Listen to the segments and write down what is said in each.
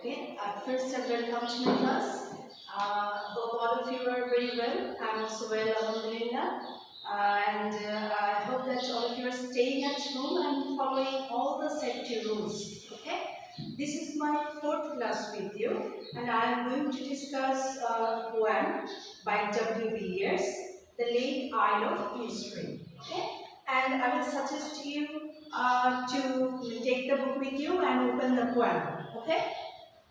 Okay, at first welcome to my class. Hope all of you are very well. I'm also well, alhamdulillah. I hope that all of you are staying at home and following all the safety rules. Okay, this is my fourth class with you, and I am going to discuss a poem by W. B. Yeats, The Lake Isle of Innisfree. Okay, and I will suggest you to take the book with you and open the poem. Okay.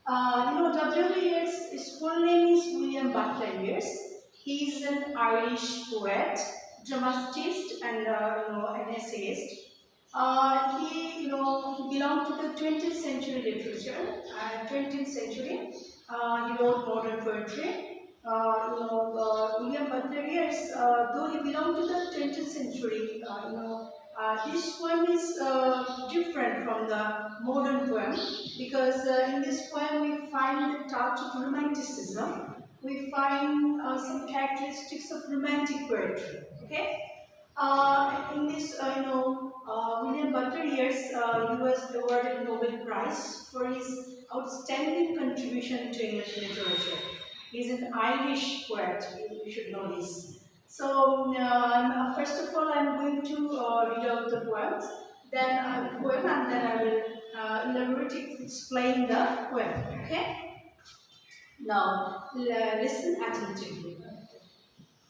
W. Yeats, his full name is William Butler Yeats. He is an Irish poet, dramatist, and an essayist. He belonged to the 20th century literature. 20th century, he wrote modern poetry. William Butler Yeats, though he belonged to the 20th century, this poem is different from the modern poem because in this poem we find the touch of romanticism. We find some characteristics of romantic poetry. Okay, in this, William Butler Yeats, he was awarded Nobel Prize for his outstanding contribution to English literature. He is an Irish poet. You should know this. So, first of all, I'm going to read out the poems, then I will elaborately explain the poem. Okay? Now, listen attentively.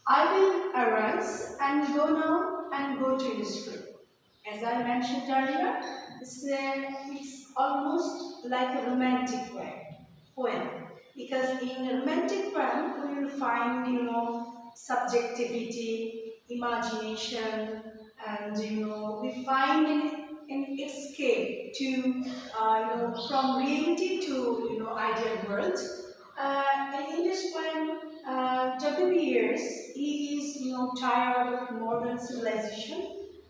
I will arise and go now and go to Innisfree. As I mentioned earlier, it's almost like a romantic poem. Because in a romantic poem, we will find, subjectivity, imagination, and we find an escape to, from reality to ideal world. And in this poem, W. Yeats, he is tired of modern civilization,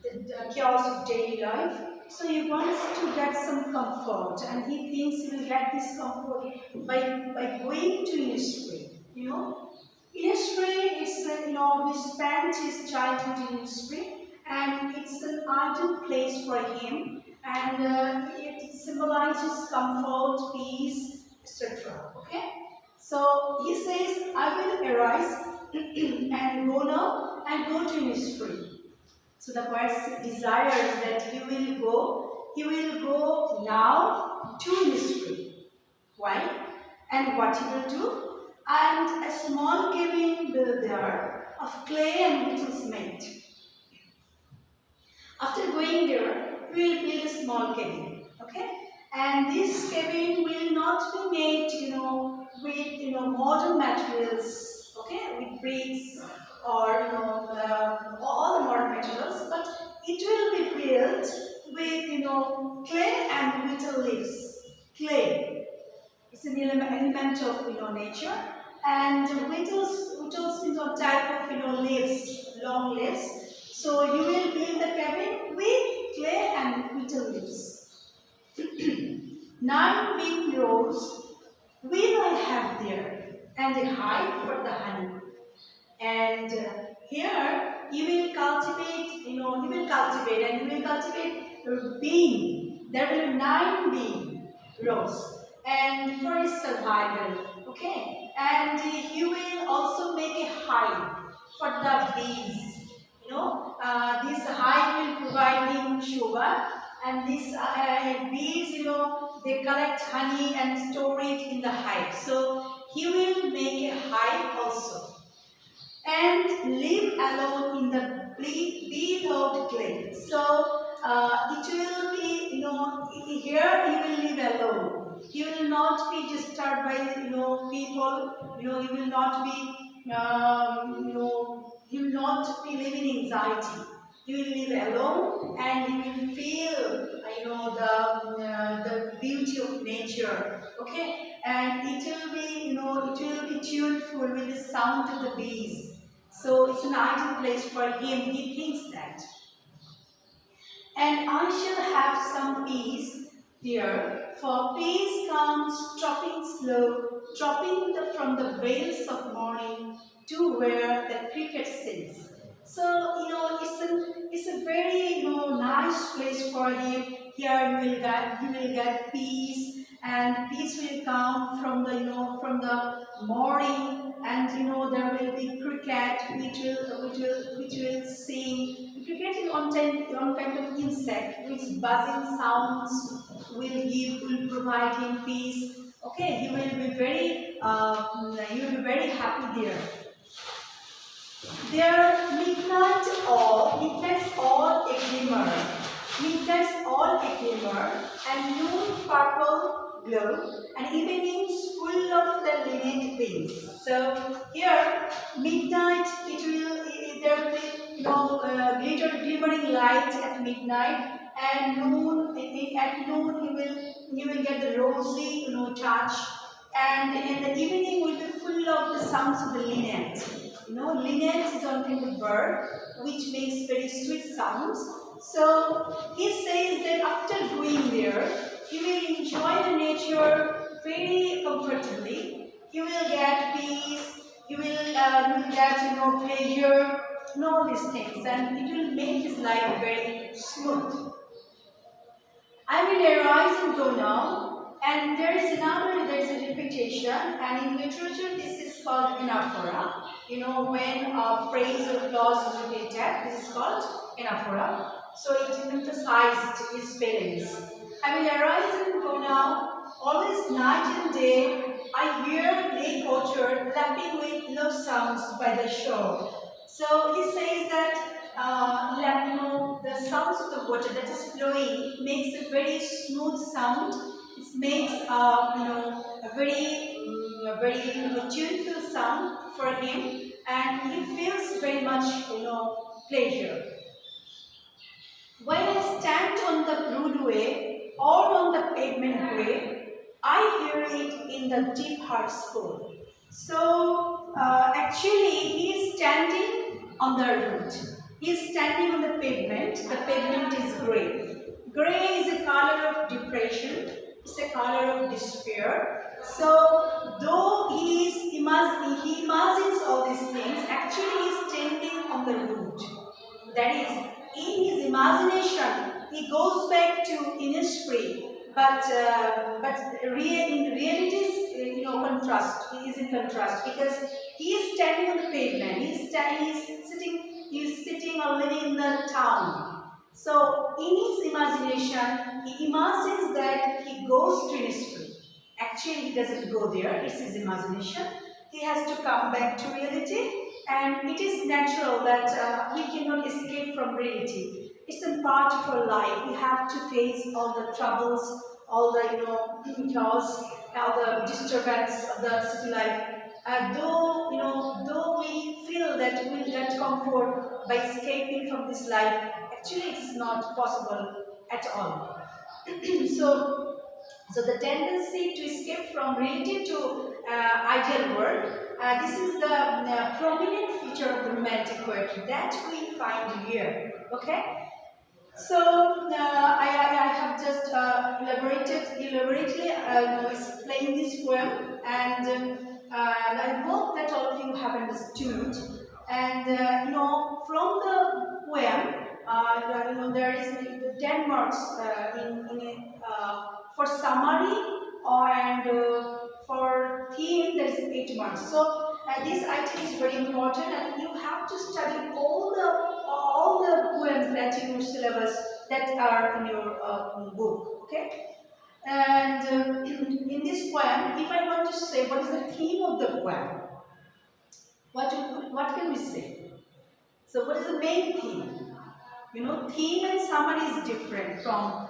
the chaos of daily life. So he wants to get some comfort, and he thinks he will get this comfort by going to Innisfree. Innisfree is he spent his childhood in Innisfree, and it's an ideal place for him, and it symbolizes comfort, peace, etc. Okay, so he says, "I will arise and go now and go to Innisfree." So the poet desires that he will go now to Innisfree. Why? And what he will do? And a small cabin built there of clay and whittles made. After going there, we will build a small cabin. Okay? And this cabin will not be made, with modern materials. Okay, with bricks or all the modern materials, but it will be built with clay and whittle leaves. Clay, it's an element of nature, and whittles type of leaves, long leaves. So you will build the cabin with clay and whittle leaves. 9 big rows will I have there, and a hive for the honey. And here you will cultivate, bean. There will be 9 bean rows, and for his survival, okay. And he will also make a hive for the bees. This hive will provide him sugar, and these bees, they collect honey and store it in the hive. So he will make a hive also, and live alone in the bee-loved clay. So it will be, here he will live alone. He will not be disturbed by people. He will not be living in anxiety. He will live alone, and he will feel the beauty of nature. Okay, and it will be tuneful with the sound of the bees. So it's an ideal place for him. He thinks that. And I shall have some peace there, for peace comes dropping from the vales of morning to where the cricket sings. So it's a very nice place for him. Here he will get peace, and peace will come from the from the morning, and there will be cricket which will sing. The cricket is one kind of insect which buzzing sounds will provide him peace. Okay, he will be very happy there. Their midnights all a glimmer, midnights all a glimmer, and noon purple glow, and evenings full of the linnet wings. So here, midnight, there will be glimmering light at midnight, and at noon you will get the rosy touch, and in the evening will be full of the sounds of the linnet. Linnet is one kind of bird which makes very sweet sounds. So he says that after going there, he will enjoy the nature very comfortably. He will get peace. He will get pleasure, and all these things, and it will make his life very smooth. I will arise and go now, and there is a repetition, and in literature this is called anaphora. When a phrase or clause is repeated, this is called anaphora. So it emphasized his feelings. I will arise and go now, always night and day. I hear lake otter lapping with low sounds by the shore. So he says that the sounds of the water that is flowing makes a very smooth sound. It makes a very tuneful sound for him, and he feels very much pleasure. When I stand on the roadway or on the pavement way, I hear it in the deep heart school. So actually he is standing on the road. He is standing on the pavement. The pavement is grey. Grey is a color of depression. It's a color of despair. So though he imagines all these things, actually he is standing on the road. That is, in his imagination, he goes back to Innisfree, but in reality, contrast. He is in contrast because he is standing on the pavement. He is sitting or living in the town. So in his imagination, he imagines that he goes to Innisfree. Actually, he doesn't go there. It's his imagination. He has to come back to reality. And it is natural that we cannot escape from reality. It's a part of our life. We have to face all the troubles, all the chaos, all the disturbance of the city life. Though we feel that we'll get comfort by escaping from this life, actually it is not possible at all. So the tendency to escape from reality to ideal world, this is the prominent feature of the romantic poetry that we find here. Okay. So I have just elaborately explained this poem, and I hope that all of you have understood. And from the poem, there is 10 marks for summary, and for theme there is 8 marks. So this item is very important, and you have to study all the poems that in your syllabus that are in your book. Okay. And in this poem, if I want to say what is the theme of the poem, what can we say? So what is the main theme? Theme and summary is different from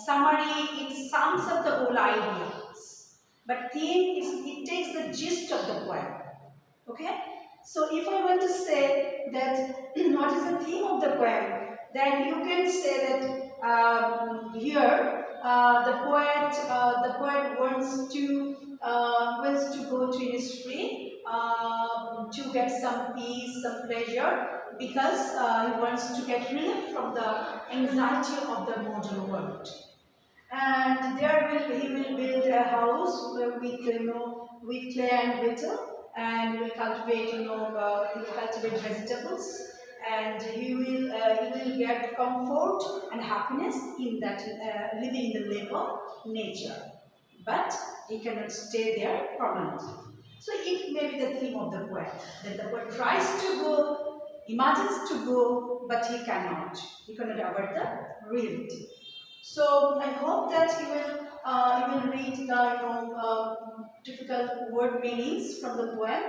summary. It sums up the whole ideas, but theme it takes the gist of the poem. Okay. So if I want to say that what is the theme of the poem, then you can say that here the poet wants to go to Innisfree to get some peace, some pleasure, because he wants to get relief from the anxiety of the modern world. And he will build a house with clay and metal, and will cultivate vegetables, and he will get comfort and happiness in that living in the lap of nature. but he cannot stay there permanently. So it may be the theme of the poem, that the poet tries to go, imagines to go, but he cannot. He cannot avoid the reality. So I hope that you will read the difficult word meanings from the poem.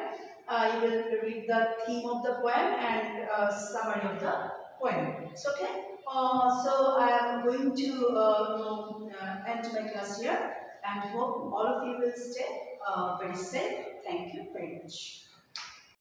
You will read the theme of the poem and summary of the poem. So okay. So I am going to end my class here and hope all of you will stay very safe. Thank you very much.